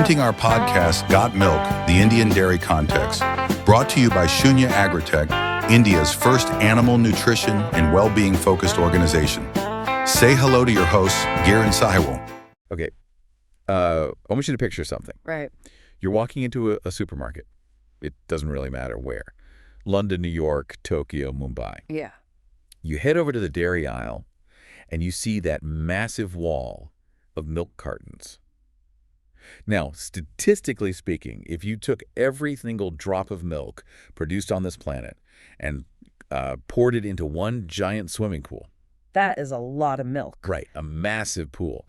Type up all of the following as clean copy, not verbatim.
Presenting our podcast, Got Milk, the Indian Dairy Context, brought to you by Shunya Agritech, India's first animal nutrition and well-being focused organization. Say hello to your hosts, Gear and Sahil. Okay, I want you to picture something. Right. You're walking into a supermarket. It doesn't really matter where. London, New York, Tokyo, Mumbai. Yeah. You head over to the dairy aisle, and you see that massive wall of milk cartons. Now, statistically speaking, if you took every single drop of milk produced on this planet and poured it into one giant swimming pool. That is a lot of milk. Right, a massive pool.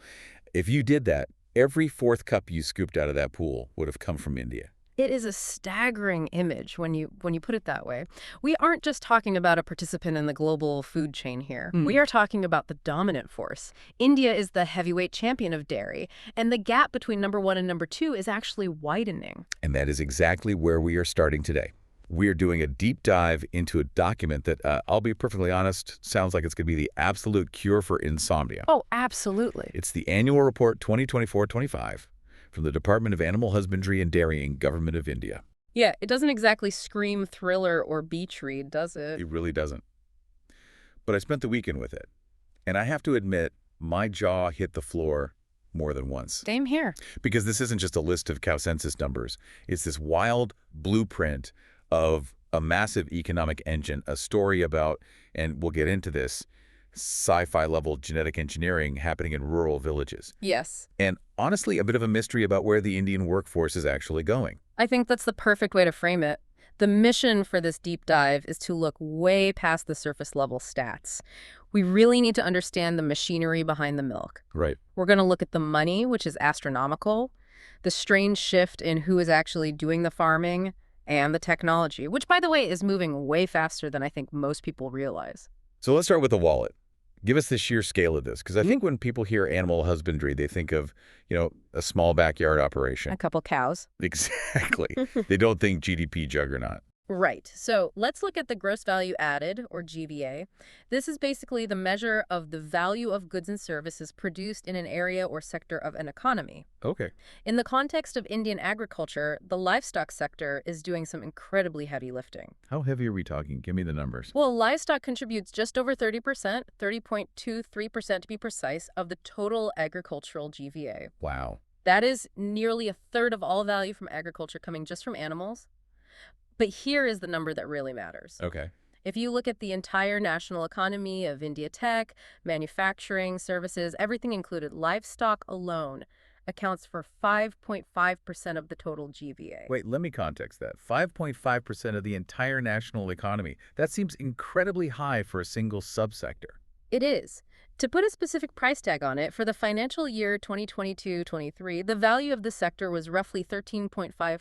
If you did that, every fourth cup you scooped out of that pool would have come from India. It is a staggering image when you put it that way. We aren't just talking about a participant in the global food chain here. We are talking about the dominant force. India is the heavyweight champion of dairy, and the gap between number 1 and number 2 is actually widening. And that is exactly where we are starting today. We're doing a deep dive into a document that, I'll be perfectly honest, sounds like it's going to be the absolute cure for insomnia. Oh, absolutely. It's the Annual Report 2024-25 from the Department of Animal Husbandry and Dairying, Government of India. Yeah, it doesn't exactly scream thriller or beach read, does it? It really doesn't. But I spent the weekend with it, and I have to admit, my jaw hit the floor more than once. Same here. Because this isn't just a list of cow census numbers. It's this wild blueprint of a massive economic engine, a story about, and we'll get into this, sci-fi level genetic engineering happening in rural villages. Yes. And honestly, a bit of a mystery about where the Indian workforce is actually going. I think that's the perfect way to frame it. The mission for this deep dive is to look way past the surface level stats. We really need to understand the machinery behind the milk. Right. We're going to look at the money, which is astronomical, the strange shift in who is actually doing the farming, and the technology, which, by the way, is moving way faster than I think most people realize. So let's start with the wallet. Give us the sheer scale of this, because I think when people hear animal husbandry, they think of, a small backyard operation. A couple cows. Exactly. They don't think GDP juggernaut. Right. So let's look at the gross value added, or GVA. This is basically the measure of the value of goods and services produced in an area or sector of an economy. Okay. In the context of Indian agriculture, the livestock sector is doing some incredibly heavy lifting. How heavy are we talking? Give me the numbers. Well, livestock contributes just over 30%, 30.23% to be precise, of the total agricultural GVA. Wow. That is nearly a third of all value from agriculture coming just from animals. But here is the number that really matters. Okay. If you look at the entire national economy of India tech, manufacturing, services, everything included, livestock alone accounts for 5.5% of the total GVA. Wait, let me context that. 5.5% of the entire national economy. That seems incredibly high for a single subsector. It is. To put a specific price tag on it, for the financial year 2022-23, the value of the sector was roughly 13.5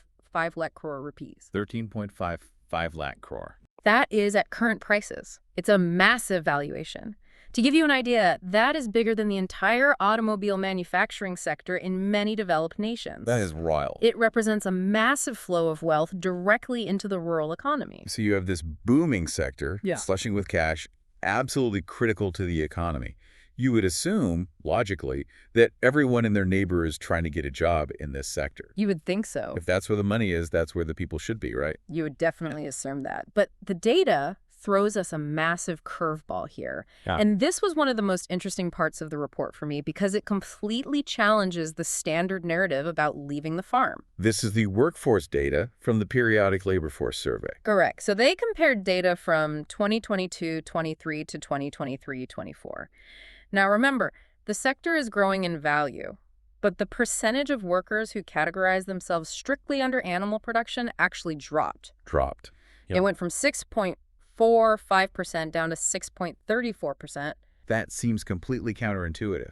lakh crore rupees. 13.55 lakh crore. That is at current prices. It's a massive valuation. To give you an idea, that is bigger than the entire automobile manufacturing sector in many developed nations. That is wild. It represents a massive flow of wealth directly into the rural economy. So you have this booming sector, Yeah. slushing with cash, absolutely critical to the economy. You would assume, logically, that everyone and their neighbor is trying to get a job in this sector. You would think so. If that's where the money is, that's where the people should be, right? You would definitely assume that. But the data throws us a massive curveball here. Yeah. And this was one of the most interesting parts of the report for me because it completely challenges the standard narrative about leaving the farm. This is the workforce data from the Periodic Labor Force Survey. Correct. So they compared data from 2022-23 to 2023-24. Now remember, the sector is growing in value, but the percentage of workers who categorize themselves strictly under animal production actually dropped. Dropped. Yep. It went from 6.45% down to 6.34%. That seems completely counterintuitive.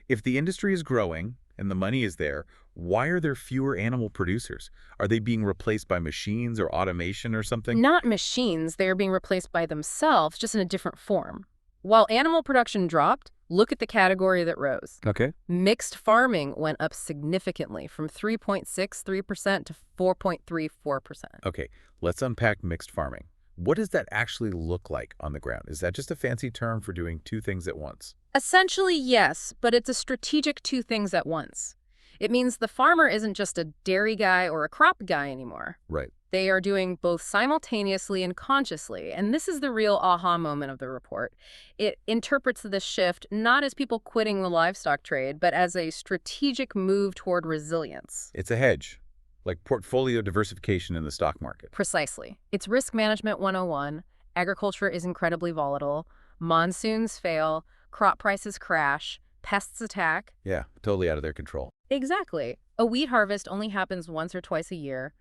If the industry is growing and the money is there, why are there fewer animal producers? Are they being replaced by machines or automation or something? Not machines, they are being replaced by themselves, just in a different form. While animal production dropped, look at the category that rose. Okay. Mixed farming went up significantly from 3.63% to 4.34%. Okay, let's unpack mixed farming. What does that actually look like on the ground? Is that just a fancy term for doing two things at once? Essentially, yes, but it's a strategic two things at once. It means the farmer isn't just a dairy guy or a crop guy anymore. Right. They are doing both simultaneously and consciously, and this is the real aha moment of the report. It interprets this shift not as people quitting the livestock trade, but as a strategic move toward resilience. It's a hedge, like portfolio diversification in the stock market. Precisely. It's risk management 101. Agriculture is incredibly volatile. Monsoons fail. Crop prices crash. Pests attack. Yeah, totally out of their control. Exactly. A wheat harvest only happens once or twice a year.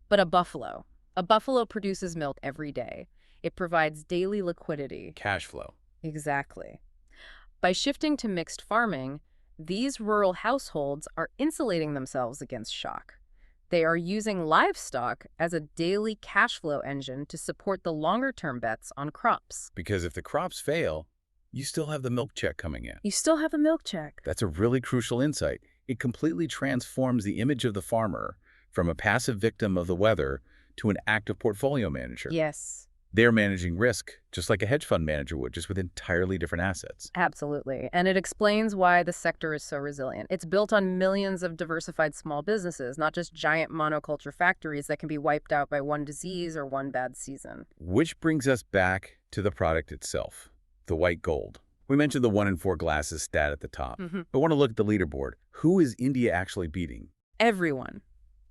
But a buffalo produces milk every day. It provides daily liquidity. Cash flow. Exactly. By shifting to mixed farming, these rural households are insulating themselves against shock. They are using livestock as a daily cash flow engine to support the longer-term bets on crops. Because if the crops fail, you still have the milk check coming in. You still have the milk check. That's a really crucial insight. It completely transforms the image of the farmer from a passive victim of the weather to an active portfolio manager. Yes. They're managing risk, just like a hedge fund manager would, just with entirely different assets. Absolutely. And it explains why the sector is so resilient. It's built on millions of diversified small businesses, not just giant monoculture factories that can be wiped out by one disease or one bad season. Which brings us back to the product itself, the white gold. We mentioned the 1 in 4 glasses stat at the top, but want to look at the leaderboard. Who is India actually beating? Everyone.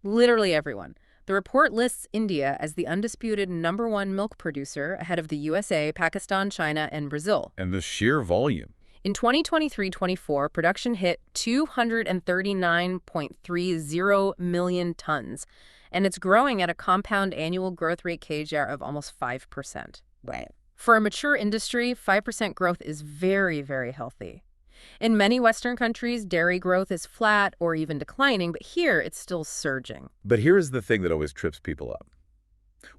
Literally everyone. The report lists India as the undisputed number 1 milk producer ahead of the USA, Pakistan, China, and Brazil. And the sheer volume. In 2023-24, production hit 239.30 million tons, and it's growing at a compound annual growth rate CAGR of almost 5%. Right. For a mature industry, 5% growth is very, very healthy. In many Western countries, dairy growth is flat or even declining, but here it's still surging. But here is the thing that always trips people up.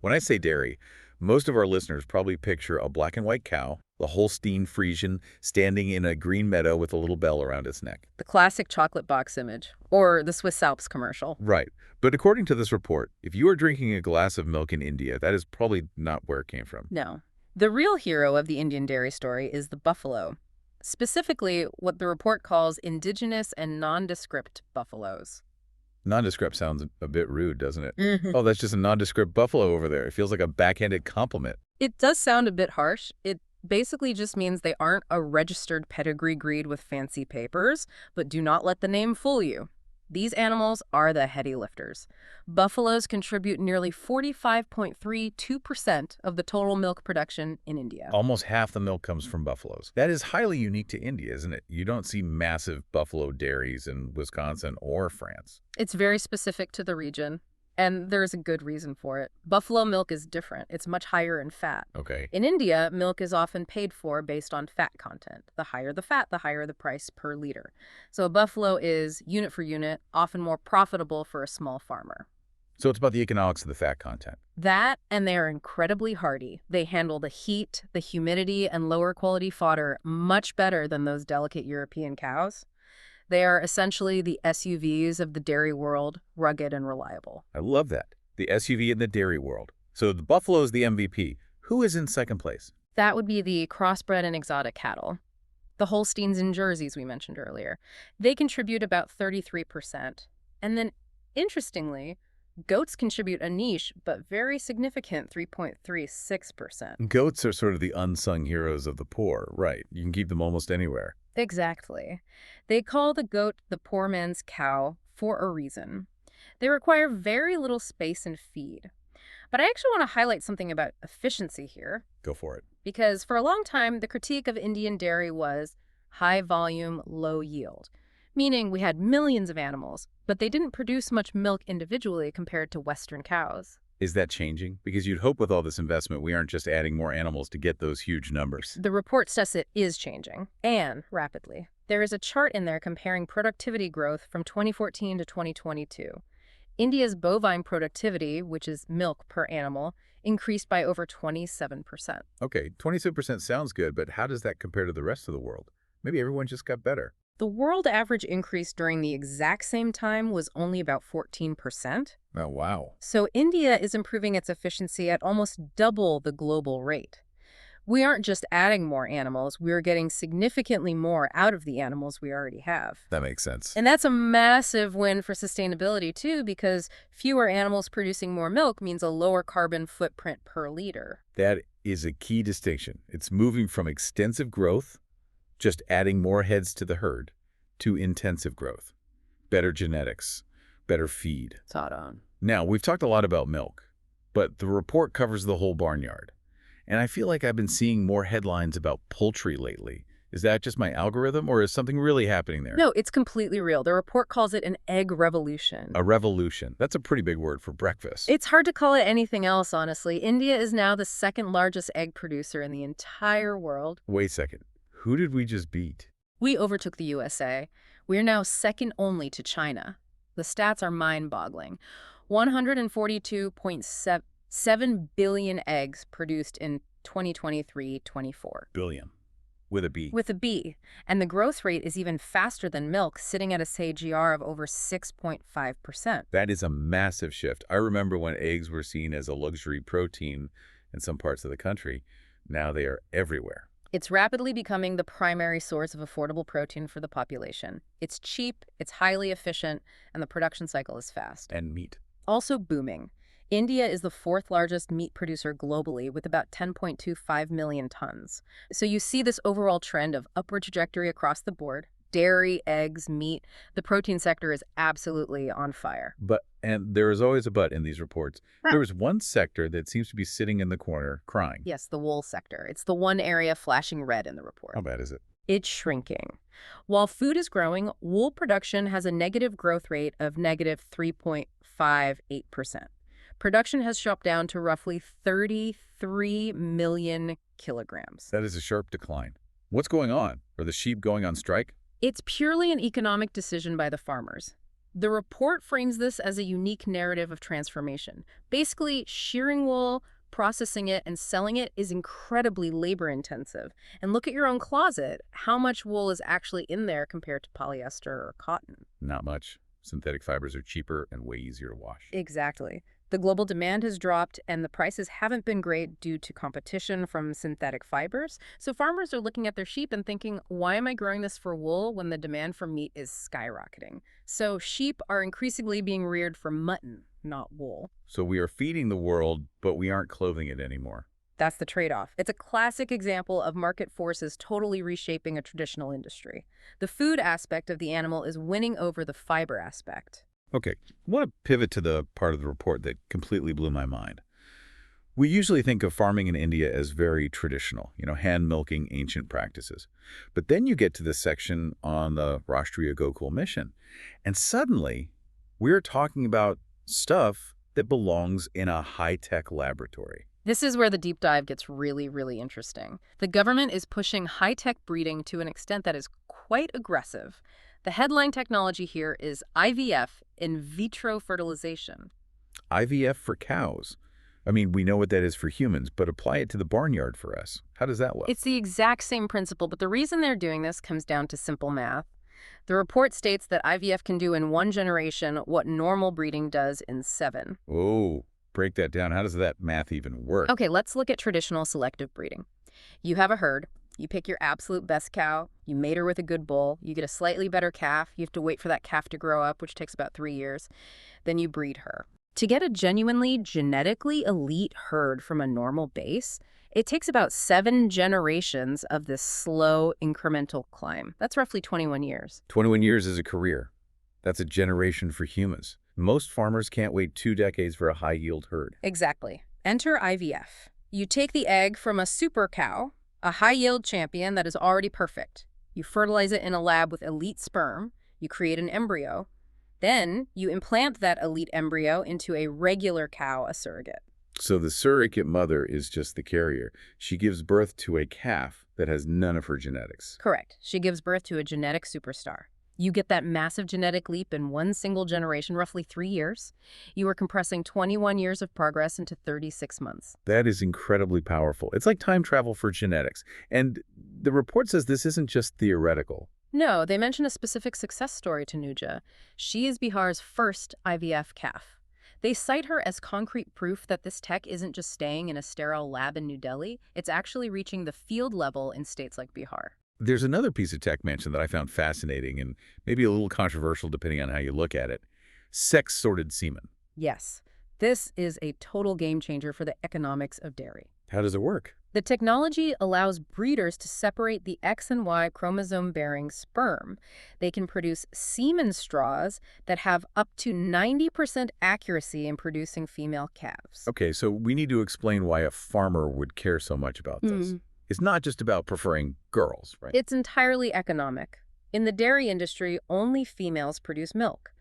When I say dairy, most of our listeners probably picture a black and white cow, the Holstein Friesian, standing in a green meadow with a little bell around its neck. The classic chocolate box image, or the Swiss Alps commercial. Right. But according to this report, if you are drinking a glass of milk in India, that is probably not where it came from. No. The real hero of the Indian dairy story is the buffalo. Specifically, what the report calls indigenous and nondescript buffaloes. Nondescript sounds a bit rude, doesn't it? Oh, that's just a nondescript buffalo over there. It feels like a backhanded compliment. It does sound a bit harsh. It basically just means they aren't a registered pedigree breed with fancy papers, but do not let the name fool you. These animals are the heady lifters. Buffaloes contribute nearly 45.32% of the total milk production in India. Almost half the milk comes from buffaloes. That is highly unique to India, isn't it? You don't see massive buffalo dairies in Wisconsin or France. It's very specific to the region, and there's a good reason for it. Buffalo milk is different. It's much higher in fat. Okay. In India, milk is often paid for based on fat content. The higher the fat, the higher the price per liter. So a buffalo is, unit for unit, often more profitable for a small farmer. So it's about the economics of the fat content. That, and they are incredibly hardy. They handle the heat, the humidity, and lower quality fodder much better than those delicate European cows. They are essentially the SUVs of the dairy world, rugged and reliable. I love that. The SUV in the dairy world. So the buffalo is the MVP. Who is in second place? That would be the crossbred and exotic cattle. The Holsteins and Jerseys we mentioned earlier. They contribute about 33%. And then, interestingly, goats contribute a niche, but very significant 3.36%. Goats are sort of the unsung heroes of the poor, right? You can keep them almost anywhere. Exactly. They call the goat the poor man's cow for a reason. They require very little space and feed. But I actually want to highlight something about efficiency here. Go for it. Because for a long time, the critique of Indian dairy was high volume, low yield. Meaning we had millions of animals, but they didn't produce much milk individually compared to Western cows. Is that changing? Because you'd hope with all this investment, we aren't just adding more animals to get those huge numbers. The report says it is changing, and rapidly. There is a chart in there comparing productivity growth from 2014 to 2022. India's bovine productivity, which is milk per animal, increased by over 27%. Okay, 27% sounds good, but how does that compare to the rest of the world? Maybe everyone just got better. The world average increase during the exact same time was only about 14%. Oh, wow. So India is improving its efficiency at almost double the global rate. We aren't just adding more animals, we're getting significantly more out of the animals we already have. That makes sense. And that's a massive win for sustainability, too, because fewer animals producing more milk means a lower carbon footprint per liter. That is a key distinction. It's moving from extensive growth, just adding more heads to the herd, to intensive growth. Better genetics, better feed. Spot on. Now, we've talked a lot about milk, but the report covers the whole barnyard. And I feel like I've been seeing more headlines about poultry lately. Is that just my algorithm, or is something really happening there? No, it's completely real. The report calls it an egg revolution. A revolution. That's a pretty big word for breakfast. It's hard to call it anything else, honestly. India is now the second largest egg producer in the entire world. Wait a second. Who did we just beat? We overtook the USA. We're now second only to China. The stats are mind-boggling. 142.7 billion eggs produced in 2023-24. Billion. With a B. With a B. And the growth rate is even faster than milk, sitting at a CAGR of over 6.5%. That is a massive shift. I remember when eggs were seen as a luxury protein in some parts of the country. Now they are everywhere. It's rapidly becoming the primary source of affordable protein for the population. It's cheap, it's highly efficient, and the production cycle is fast. And meat. Also booming. India is the fourth largest meat producer globally with about 10.25 million tons. So you see this overall trend of upward trajectory across the board. Dairy, eggs, meat. The protein sector is absolutely on fire. But, and there is always a but in these reports, there is one sector that seems to be sitting in the corner crying. Yes, the wool sector. It's the one area flashing red in the report. How bad is it? It's shrinking. While food is growing, wool production has a negative growth rate of negative 3.58%. Production has dropped down to roughly 33 million kilograms. That is a sharp decline. What's going on? Are the sheep going on strike? It's purely an economic decision by the farmers. The report frames this as a unique narrative of transformation. Basically, shearing wool, processing it, and selling it is incredibly labor-intensive. And look at your own closet. How much wool is actually in there compared to polyester or cotton? Not much. Synthetic fibers are cheaper and way easier to wash. Exactly. The global demand has dropped, and the prices haven't been great due to competition from synthetic fibers. So farmers are looking at their sheep and thinking, why am I growing this for wool when the demand for meat is skyrocketing? So sheep are increasingly being reared for mutton, not wool. So we are feeding the world, but we aren't clothing it anymore. That's the trade-off. It's a classic example of market forces totally reshaping a traditional industry. The food aspect of the animal is winning over the fiber aspect. Okay, I want to pivot to the part of the report that completely blew my mind. We usually think of farming in India as very traditional, hand-milking ancient practices. But then you get to this section on the Rashtriya Gokul mission, and suddenly we're talking about stuff that belongs in a high-tech laboratory. This is where the deep dive gets really, really interesting. The government is pushing high-tech breeding to an extent that is quite aggressive. The headline technology here is IVF, in vitro fertilization. IVF for cows. I mean, we know what that is for humans, but apply it to the barnyard for us. How does that look? It's the exact same principle, but the reason they're doing this comes down to simple math. The report states that IVF can do in one generation what normal breeding does in 7. Oh, break that down. How does that math even work? Okay, let's look at traditional selective breeding. You have a herd. You pick your absolute best cow, you mate her with a good bull, you get a slightly better calf, you have to wait for that calf to grow up, which takes about 3 years, then you breed her. To get a genuinely genetically elite herd from a normal base, it takes about 7 generations of this slow incremental climb. That's roughly 21 years. 21 years is a career. That's a generation for humans. Most farmers can't wait 2 decades for a high-yield herd. Exactly. Enter IVF. You take the egg from a super cow, a high-yield champion that is already perfect. You fertilize it in a lab with elite sperm. You create an embryo. Then you implant that elite embryo into a regular cow, a surrogate. So the surrogate mother is just the carrier. She gives birth to a calf that has none of her genetics. Correct. She gives birth to a genetic superstar. You get that massive genetic leap in one single generation, roughly 3 years. You are compressing 21 years of progress into 36 months. That is incredibly powerful. It's like time travel for genetics. And the report says this isn't just theoretical. No, they mention a specific success story to Nuja. She is Bihar's first IVF calf. They cite her as concrete proof that this tech isn't just staying in a sterile lab in New Delhi, it's actually reaching the field level in states like Bihar. There's another piece of tech mentioned that I found fascinating and maybe a little controversial depending on how you look at it. Sex-sorted semen. Yes, this is a total game changer for the economics of dairy. How does it work? The technology allows breeders to separate the X and Y chromosome-bearing sperm. They can produce semen straws that have up to 90% accuracy in producing female calves. Okay, so we need to explain why a farmer would care so much about this. It's not just about preferring girls, right? It's entirely economic. In the dairy industry, only females produce milk.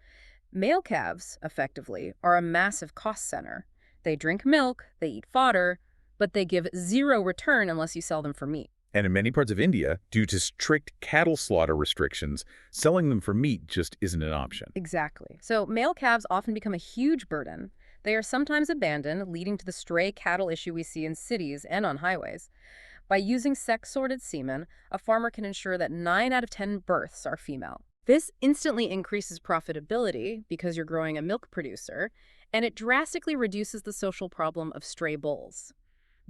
Male calves, effectively, are a massive cost center. They drink milk, they eat fodder, but they give zero return unless you sell them for meat. And in many parts of India, due to strict cattle slaughter restrictions, selling them for meat just isn't an option. Exactly. So male calves often become a huge burden. They are sometimes abandoned, leading to the stray cattle issue we see in cities and on highways. By using sex-sorted semen, a farmer can ensure that 9 out of 10 births are female. This instantly increases profitability because you're growing a milk producer, and it drastically reduces the social problem of stray bulls.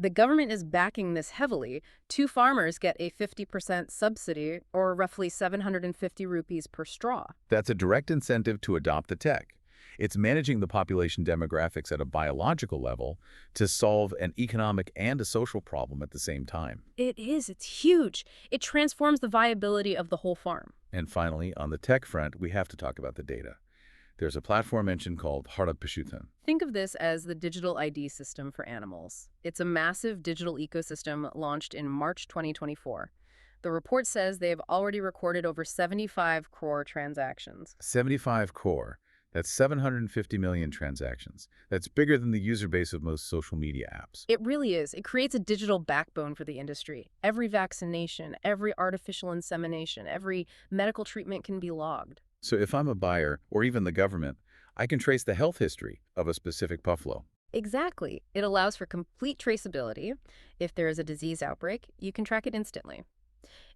The government is backing this heavily. 2 farmers get a 50% subsidy, or roughly 750 rupees per straw. That's a direct incentive to adopt the tech. It's managing the population demographics at a biological level to solve an economic and a social problem at the same time. It is. It's huge. It transforms the viability of the whole farm. And finally, on the tech front, we have to talk about the data. There's a platform mentioned called Bharat Pashutan. Think of this as the digital ID system for animals. It's a massive digital ecosystem launched in March 2024. The report says they have already recorded over 75 crore transactions. 75 crore. That's 750 million transactions. That's bigger than the user base of most social media apps. It really is. It creates a digital backbone for the industry. Every vaccination, every artificial insemination, every medical treatment can be logged. So if I'm a buyer, or even the government, I can trace the health history of a specific buffalo. Exactly. It allows for complete traceability. If there is a disease outbreak, you can track it instantly.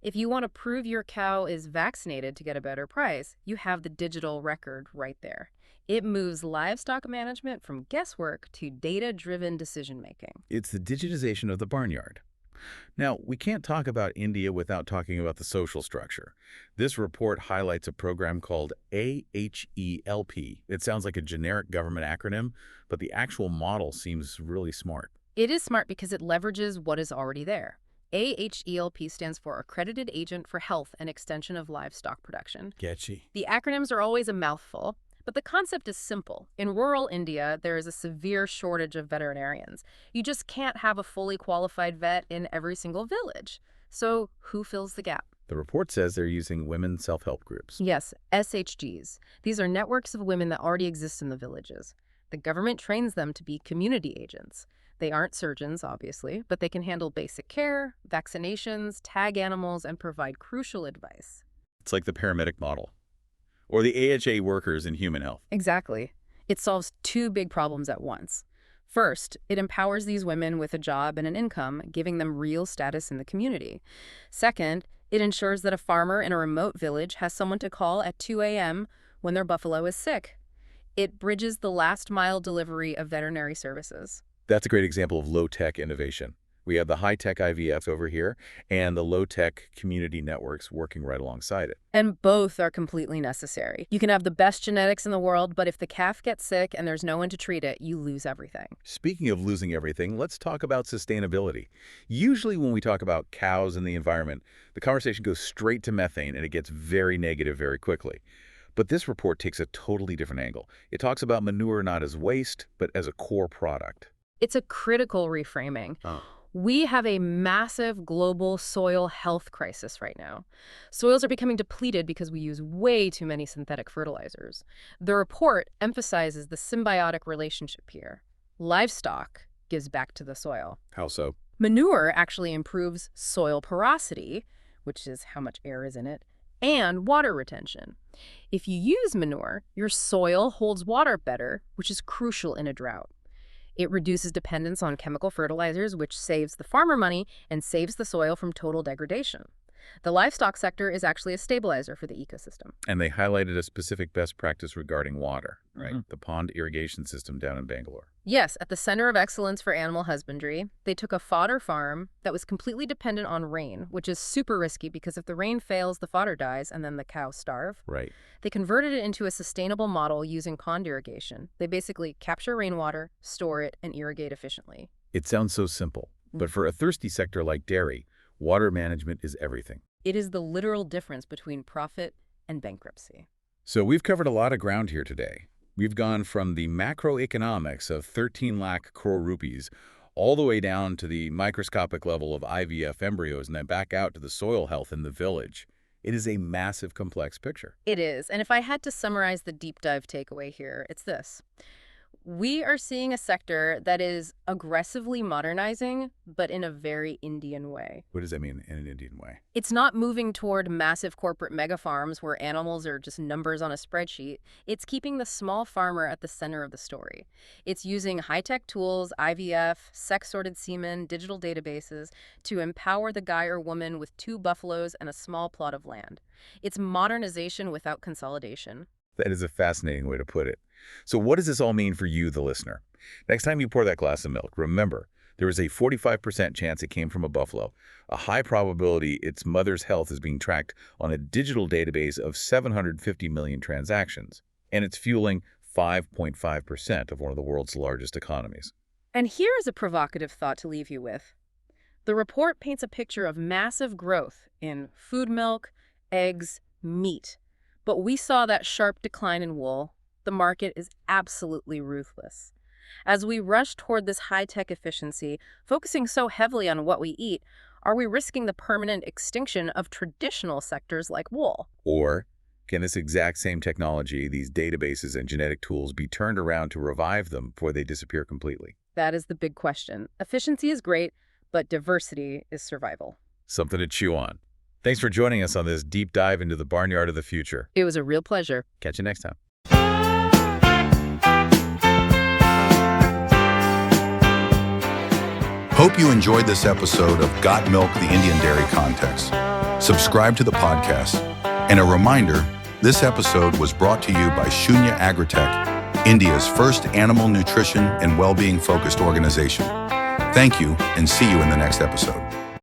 If you want to prove your cow is vaccinated to get a better price, you have the digital record right there. It moves livestock management from guesswork to data-driven decision-making. It's the digitization of the barnyard. Now, we can't talk about India without talking about the social structure. This report highlights a program called AHELP. It sounds like a generic government acronym, but the actual model seems really smart. It is smart because it leverages what is already there. AHELP stands for Accredited Agent for Health and Extension of Livestock Production. Getchy. The acronyms are always a mouthful, but the concept is simple. In rural India, there is a severe shortage of veterinarians. You just can't have a fully qualified vet in every single village. So who fills the gap? The report says they're using women self-help groups. Yes, SHGs. These are networks of women that already exist in the villages. The government trains them to be community agents. They aren't surgeons, obviously, but they can handle basic care, vaccinations, tag animals, and provide crucial advice. It's like the paramedic model, or the AHA workers in human health. Exactly. It solves 2 big problems at once. First, it empowers these women with a job and an income, giving them real status in the community. Second, it ensures that a farmer in a remote village has someone to call at 2 a.m. when their buffalo is sick. It bridges the last-mile delivery of veterinary services. That's a great example of low-tech innovation. We have the high-tech IVF over here and the low-tech community networks working right alongside it. And both are completely necessary. You can have the best genetics in the world, but if the calf gets sick and there's no one to treat it, you lose everything. Speaking of losing everything, let's talk about sustainability. Usually when we talk about cows and the environment, the conversation goes straight to methane and it gets very negative very quickly. But this report takes a totally different angle. It talks about manure not as waste, but as a core product. It's a critical reframing. We have a massive global soil health crisis right now. Soils are becoming depleted because we use way too many synthetic fertilizers. The report emphasizes the symbiotic relationship here. Livestock gives back to the soil. How so? Manure actually improves soil porosity, which is how much air is in it, and water retention. If you use manure, your soil holds water better, which is crucial in a drought. It reduces dependence on chemical fertilizers, which saves the farmer money and saves the soil from total degradation. The livestock sector is actually a stabilizer for the ecosystem. And they highlighted a specific best practice regarding water, right? The pond irrigation system down in Bangalore. Yes, at the Center of Excellence for Animal Husbandry, they took a fodder farm that was completely dependent on rain, which is super risky because if the rain fails, the fodder dies and then the cows starve. Right. They converted it into a sustainable model using pond irrigation. They basically capture rainwater, store it, and irrigate efficiently. It sounds so simple, but for a thirsty sector like dairy, water management is everything. It is the literal difference between profit and bankruptcy. So we've covered a lot of ground here today. We've gone from the macroeconomics of 13 lakh crore rupees all the way down to the microscopic level of IVF embryos and then back out to the soil health in the village. It is a massive, complex picture. It is. And if I had to summarize the deep dive takeaway here, it's this. We are seeing a sector that is aggressively modernizing, but in a very Indian way. What does that mean in an Indian way? It's not moving toward massive corporate mega farms where animals are just numbers on a spreadsheet. It's keeping the small farmer at the center of the story. It's using high-tech tools, IVF, sex-sorted semen, digital databases to empower the guy or woman with 2 buffaloes and a small plot of land. It's modernization without consolidation. That is a fascinating way to put it. So what does this all mean for you, the listener? Next time you pour that glass of milk, remember, there is a 45% chance it came from a buffalo, a high probability its mother's health is being tracked on a digital database of 750 million transactions, and it's fueling 5.5% of one of the world's largest economies. And here is a provocative thought to leave you with. The report paints a picture of massive growth in food milk, eggs, meat. But we saw that sharp decline in wool. The market is absolutely ruthless. As we rush toward this high-tech efficiency, focusing so heavily on what we eat, are we risking the permanent extinction of traditional sectors like wool? Or can this exact same technology, these databases and genetic tools, be turned around to revive them before they disappear completely? That is the big question. Efficiency is great, but diversity is survival. Something to chew on. Thanks for joining us on this deep dive into the barnyard of the future. It was a real pleasure. Catch you next time. Hope you enjoyed this episode of Got Milk, the Indian Dairy Context. Subscribe to the podcast. And a reminder, this episode was brought to you by Shunya Agritech, India's first animal nutrition and well-being focused organization. Thank you, and see you in the next episode.